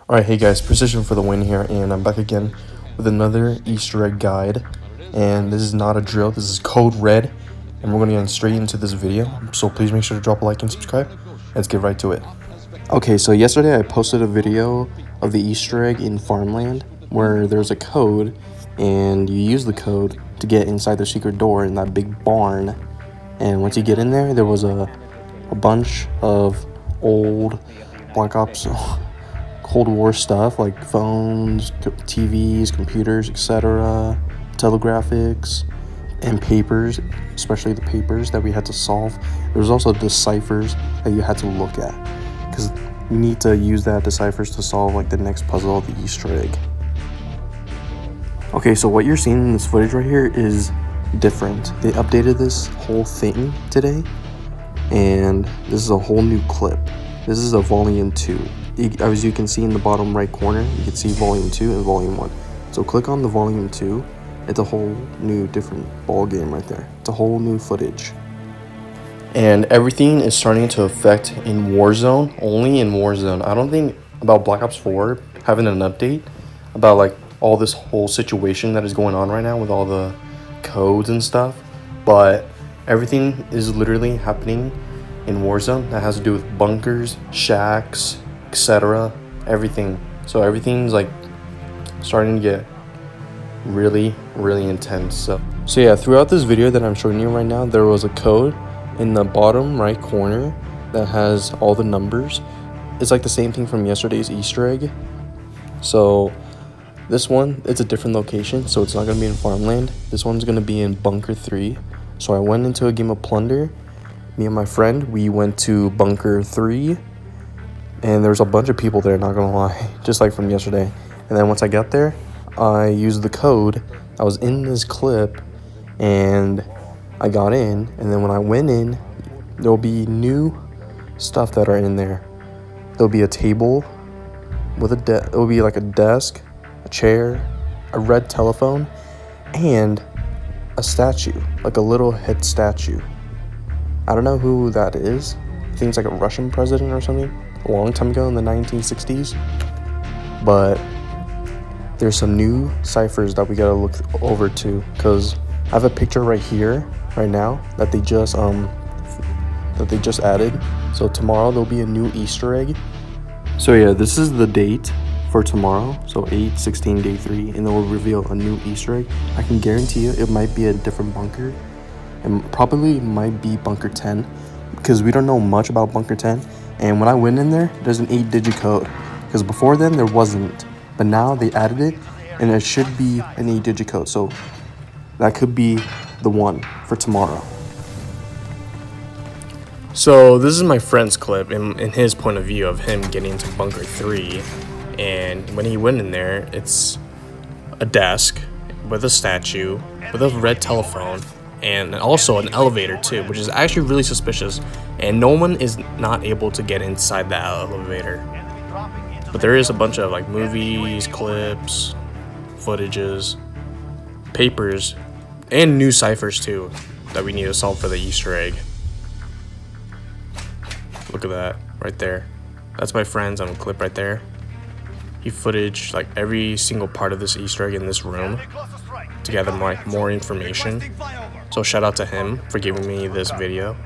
Alright, hey guys, Precision for the win here, and I'm back again with another Easter egg guide. And this is not a drill, this is code red, and we're going to get straight into this video. So please make sure to drop a like and subscribe. Let's get right to it. Okay, so yesterday I posted a video of the Easter egg in Farmland where there's a code, and you use the code to get inside the secret door in that big barn. And once you get in there, there was a bunch of old Black Ops Cold War stuff like phones, TVs, computers, etc., telegraphics, and papers, especially the papers that we had to solve. There was also deciphers that you had to look at, because you need to use that deciphers to solve like the next puzzle of the Easter egg. Okay, so what you're seeing in this footage right here is different. They updated this whole thing today, and this is a whole new clip. This is a volume 2. As you can see in the bottom right corner, you can see volume 2 and volume 1. So click on the volume 2. It's a whole new different ball game right there. It's a whole new footage. And everything is starting to affect in Warzone, only in Warzone. I don't think about Black Ops 4 having an update about like all this whole situation that is going on right now with all the codes and stuff. But everything is literally happening in Warzone that has to do with bunkers, shacks, etc., everything. So everything's like starting to get really intense. So yeah, throughout this video that I'm showing you right now, there was a code in the bottom right corner that has all the numbers. It's like the same thing from yesterday's Easter egg. So this one, it's a different location, so it's not going to be in Farmland. This one's going to be in Bunker 3. So I went into a game of Plunder. Me and my friend, we went to Bunker 3, and there's a bunch of people there, not gonna lie, just like from yesterday. And then once I got there, I used the code. I was in this clip, and I got in, and then when I went in, there'll be new stuff that are in there. There'll be a table with it'll be like a desk, a chair, a red telephone, and a statue, like a little head statue. I don't know who that is. I think it's like a Russian president or something, a long time ago in the 1960s. But there's some new ciphers that we gotta look over to, because I have a picture right here, right now, that they just added. So tomorrow there'll be a new Easter egg. So yeah, this is the date for tomorrow. So 8/16 day 3, and they'll reveal a new Easter egg. I can guarantee you it might be a different bunker. And probably might be Bunker 10, because we don't know much about Bunker 10. And when I went in there, there's an 8-digit code, because before then there wasn't, but now they added it, and it should be an 8-digit code. So that could be the one for tomorrow. So this is my friend's clip in his point of view of him getting to Bunker 3, and when he went in there, it's a desk with a statue with a red telephone, and also an elevator too, which is actually really suspicious, and no one is not able to get inside that elevator. But there is a bunch of like movies, clips, footages, papers, and new ciphers too that we need to solve for the Easter egg. Look at that right there. That's my friend's on a clip right there. He footage like every single part of this Easter egg in this room to gather like more information. So shout out to him for giving me this video.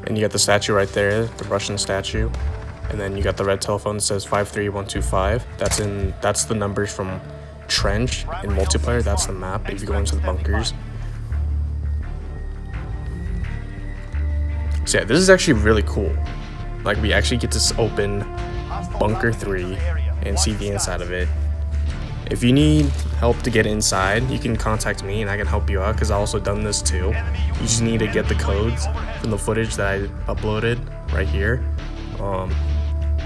And you got the statue right there, the Russian statue. And then you got the red telephone that says 53125. That's the numbers from Trench in multiplayer. That's the map if you go into the bunkers. So yeah, this is actually really cool. Like, we actually get to open Bunker 3 and see the inside of it. If you need help to get inside, you can contact me and I can help you out, because I also done this too. You just need to get the codes from the footage that I uploaded right here.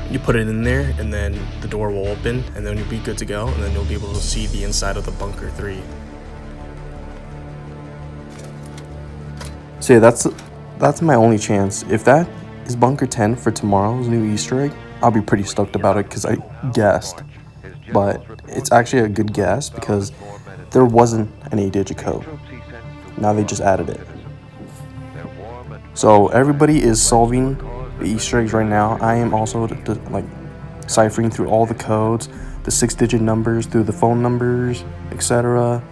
You put it in there, and then the door will open, and then you'll be good to go, and then you'll be able to see the inside of the Bunker 3. So yeah, that's my only chance. If that is Bunker 10 for tomorrow's new Easter egg, I'll be pretty stoked about it, because I guessed. But it's actually a good guess, because there wasn't an 8-digit code. Now they just added it. So everybody is solving the Easter eggs right now. I am also like ciphering through all the codes, the 6-digit numbers through the phone numbers, etc.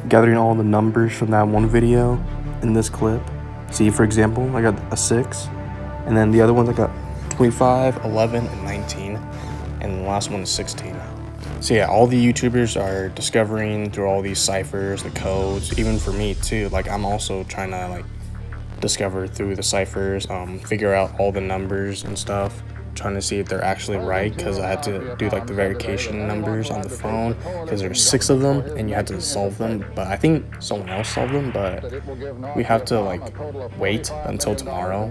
Gathering all the numbers from that one video in this clip. See, for example, I got a 6, and then the other ones I got 25, 11, and 19, and the last one is 16. So yeah, all the YouTubers are discovering through all these ciphers, the codes, even for me too. Like, I'm also trying to like discover through the ciphers, figure out all the numbers and stuff, trying to see if they're actually right, because I had to do like the verification numbers on the phone, because there's 6 of them and you had to solve them, but I think someone else solved them, but we have to like wait until tomorrow.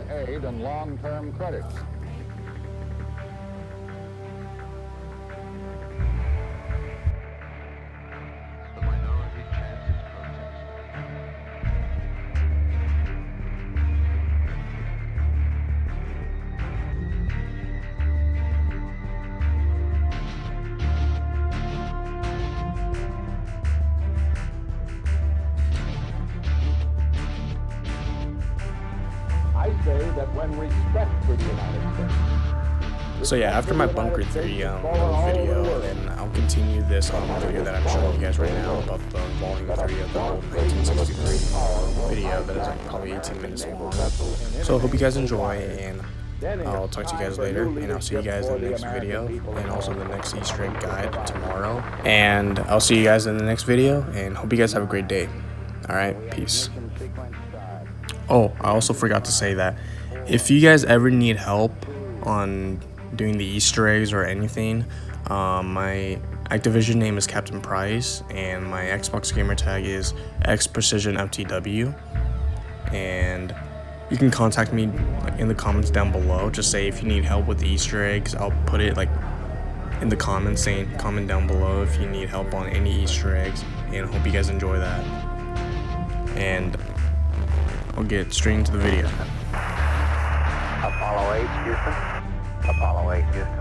I say that when respect for the United States. So yeah, after my Bunker 3 video, then I'll continue this video that I'm showing you guys right now about the volume 3 of the whole 1963 video that is like probably 18 minutes long. So I hope you guys enjoy, and I'll talk to you guys later, and I'll see you guys in the next video, and also the next Easter egg guide tomorrow. And I'll see you guys in the next video, and hope you guys have a great day. Alright, peace. Oh, I also forgot to say that if you guys ever need help on doing the Easter eggs or anything, my Activision name is Captain Price, and my Xbox gamer tag is xPRECISION FTW, and you can contact me like in the comments down below. Just say if you need help with the Easter eggs. I'll put it like in the comments, saying comment down below if you need help on any Easter eggs, and I hope you guys enjoy that. And I'll get straight into the video. Apollo 8, Houston. Apollo 8, Houston.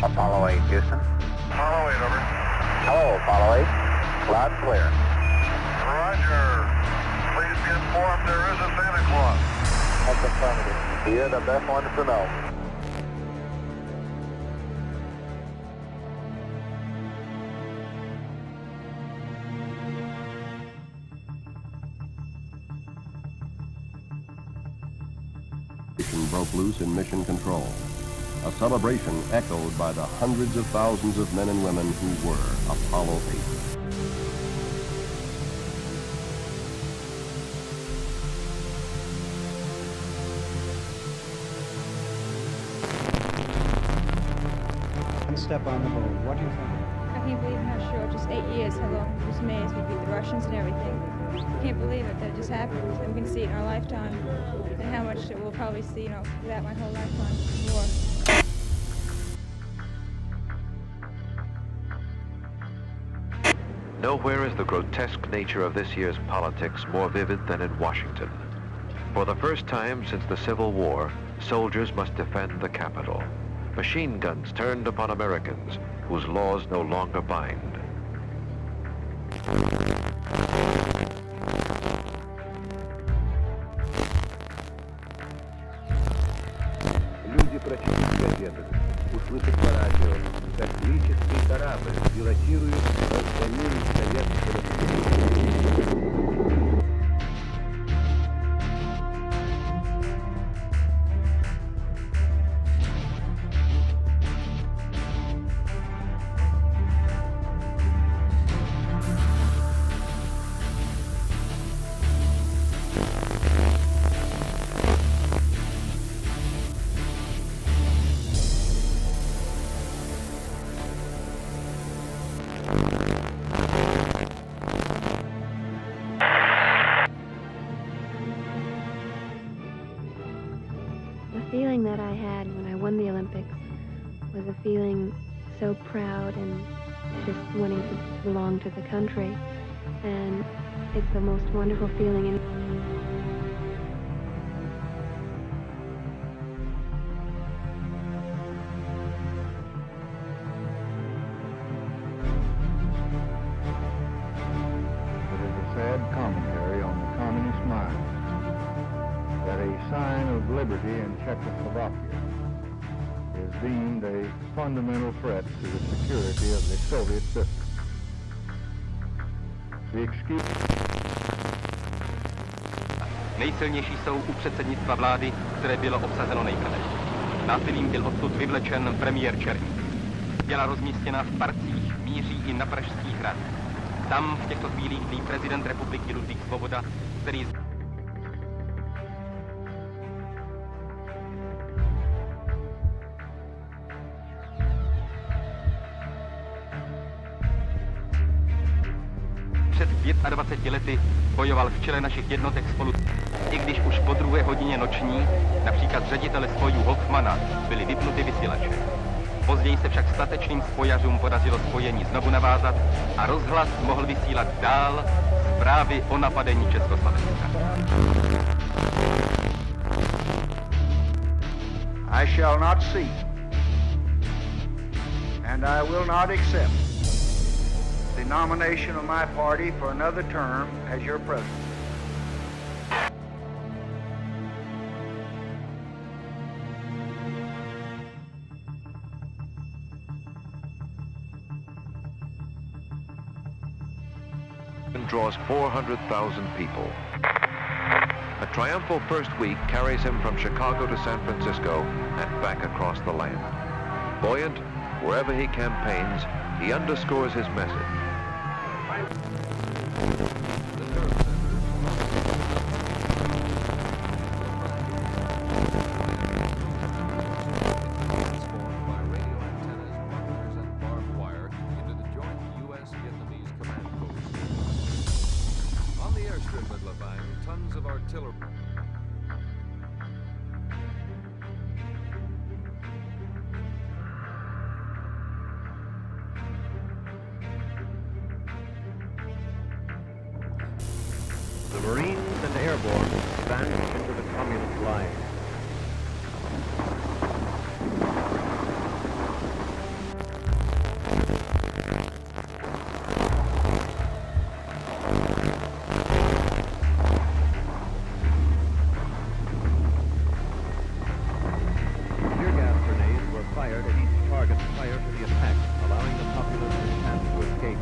Apollo 8, Houston. Apollo 8, over. Hello, Apollo 8. Loud and clear. Roger. Please be informed there is a Santa Claus. That's affirmative. You're the best ones to know. Broke loose in Mission Control. A celebration echoed by the hundreds of thousands of men and women who were Apollo 8. One step on the moon. What do you think? I can't believe how short, just 8 years, how long it was made. We beat the Russians and everything. I can't believe it, that it just happened. And we can see it in our lifetime. And how much we'll probably see, that my whole lifetime more. Nowhere is the grotesque nature of this year's politics more vivid than in Washington. For the first time since the Civil War, soldiers must defend the Capitol. Machine guns turned upon Americans whose laws no longer bind. Люди прочитают в газетах, услышат по радио, как космический корабль пилотирует остальные советские. The feeling that I had when I won the Olympics was a feeling so proud and just wanting to belong to the country. And it's the most wonderful feeling. It is a sad commentary on the communist mind. a sign of liberty in Czechoslovakia, is deemed a fundamental threat to the security of the Soviet system. The excuse... Nejsilnější jsou u předsednictva vlády, které bylo obsazeno nejprve. Násilím byl odsud vyvlečen premiér Černý. Byla rozmístěna v parcích, míří i na Pražský hrad. Tam v těchto chvílích dlí prezident republiky Ludvík Svoboda, který před 25 lety bojoval v čele našich jednotek spolu. I když už po 2. hodině noční, například ředitele spojů Hoffmana, byly vypnuty vysílače. Později se však statečným spojařům podařilo spojení znovu navázat a rozhlas mohl vysílat dál zprávy o napadení Československa. I shall not seek, and I will not accept the nomination of my party for another term as your president. Draws 400,000 people. A triumphal first week carries him from Chicago to San Francisco and back across the land. Buoyant, wherever he campaigns, he underscores his message. The Marines and airborne vanished into the communist line. Tear gas grenades were fired at each target prior to the attack, allowing the populace a chance to escape.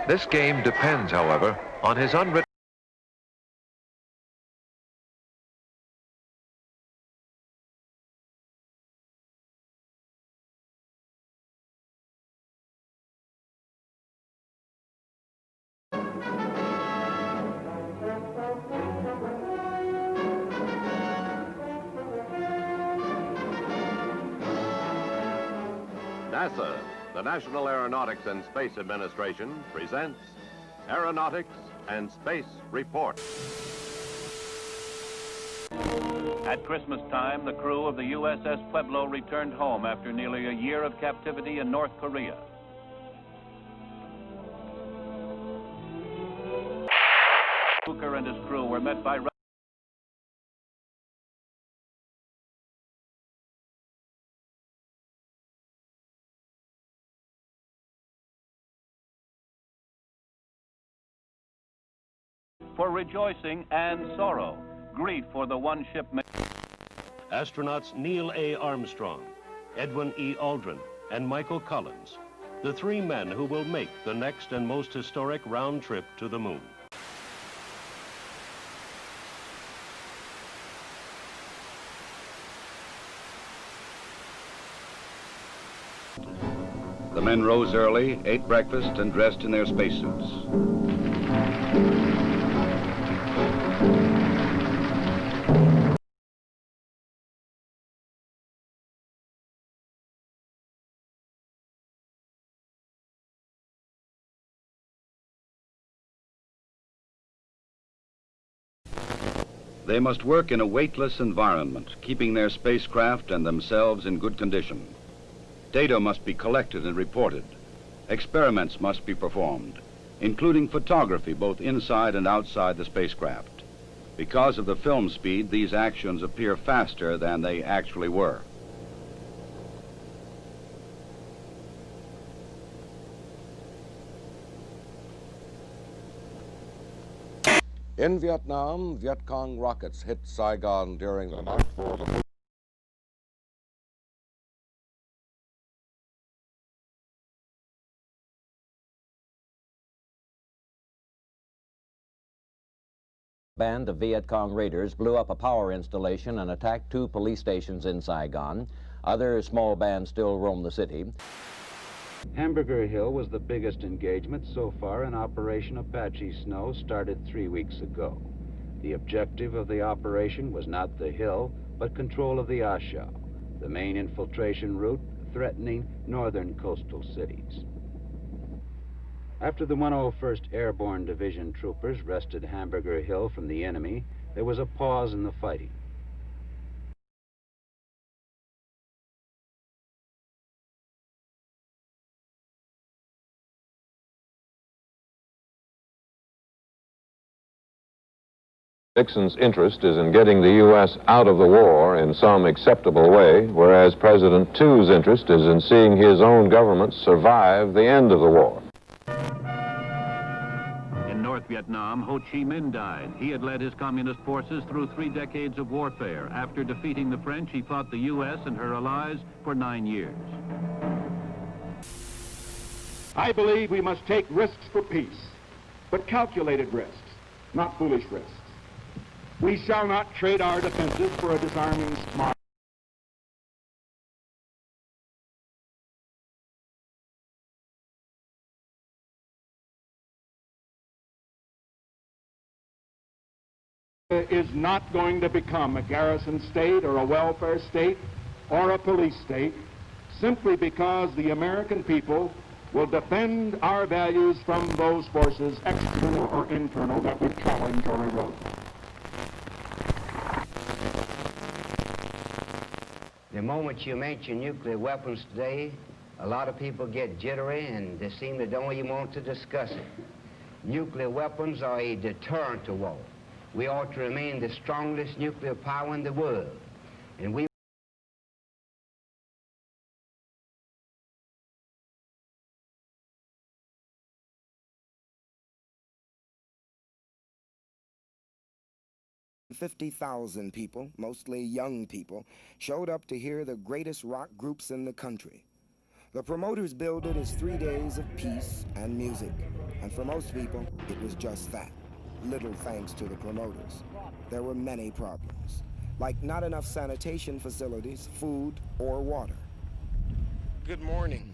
This game depends, however, on his unwritten NASA, the National Aeronautics and Space Administration, presents Aeronautics and Space Report. At Christmas time, the crew of the USS Pueblo returned home after nearly a year of captivity in North Korea. Hooker and his crew were met by for rejoicing and sorrow, grief for the one ship. Astronauts Neil A. Armstrong, Edwin E. Aldrin, and Michael Collins, the three men who will make the next and most historic round trip to the moon. The men rose early, ate breakfast, and dressed in their spacesuits. They must work in a weightless environment, keeping their spacecraft and themselves in good condition. Data must be collected and reported. Experiments must be performed, including photography both inside and outside the spacecraft. Because of the film speed, these actions appear faster than they actually were. In Vietnam, Viet Cong rockets hit Saigon during the night for the band of Viet Cong raiders blew up a power installation and attacked 2 police stations in Saigon. Other small bands still roam the city. Hamburger Hill was the biggest engagement so far in Operation Apache Snow, started 3 weeks ago. The objective of the operation was not the hill, but control of the A Shau, the main infiltration route threatening northern coastal cities. After the 101st Airborne Division troopers wrested Hamburger Hill from the enemy, there was a pause in the fighting. Nixon's interest is in getting the U.S. out of the war in some acceptable way, whereas President Thu's interest is in seeing his own government survive the end of the war. In North Vietnam, Ho Chi Minh died. He had led his communist forces through 3 decades of warfare. After defeating the French, he fought the U.S. and her allies for 9 years. I believe we must take risks for peace, but calculated risks, not foolish risks. We shall not trade our defenses for a disarming smart. Is not going to become a garrison state or a welfare state or a police state simply because the American people will defend our values from those forces, external or internal, that would challenge or erode. The moment you mention nuclear weapons today, a lot of people get jittery and they seem to don't even want to discuss it. Nuclear weapons are a deterrent to war. We ought to remain the strongest nuclear power in the world. And we $50,000 people, mostly young people, showed up to hear the greatest rock groups in the country. The promoters billed it as 3 days of peace and music, and for most people, it was just that. Little thanks to the promoters. There were many problems, like not enough sanitation facilities, food, or water. Good morning.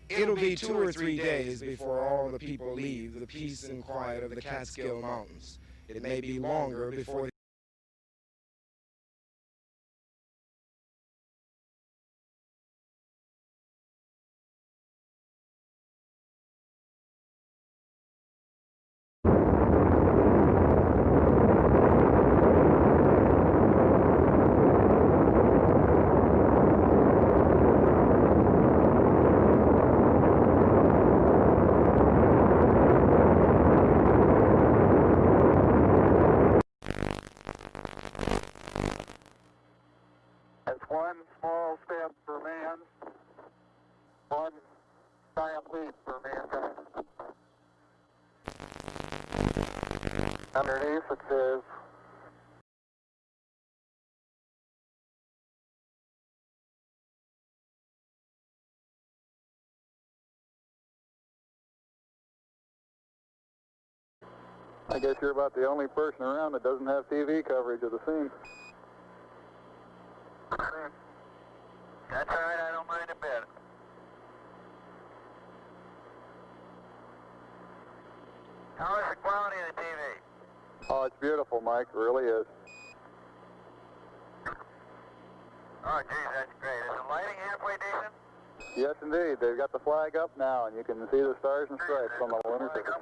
It'll be 2 or 3 days before all the people leave the peace and quiet of the Catskill Mountains. It may be longer before one giant leap for mankind. Underneath it says, I guess you're about the only person around that doesn't have TV coverage of the scene. That's all right, I don't mind a bit. How is the quality of the TV? Oh, it's beautiful, Mike, it really is. Oh, geez, that's great. Is the lighting halfway decent? Yes, indeed. They've got the flag up now, and you can see the stars and stripes on the lunar surface.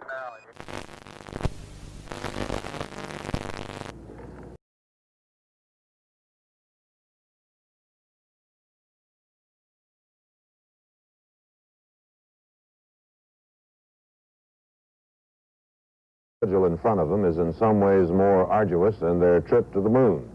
In front of them is in some ways more arduous than their trip to the moon.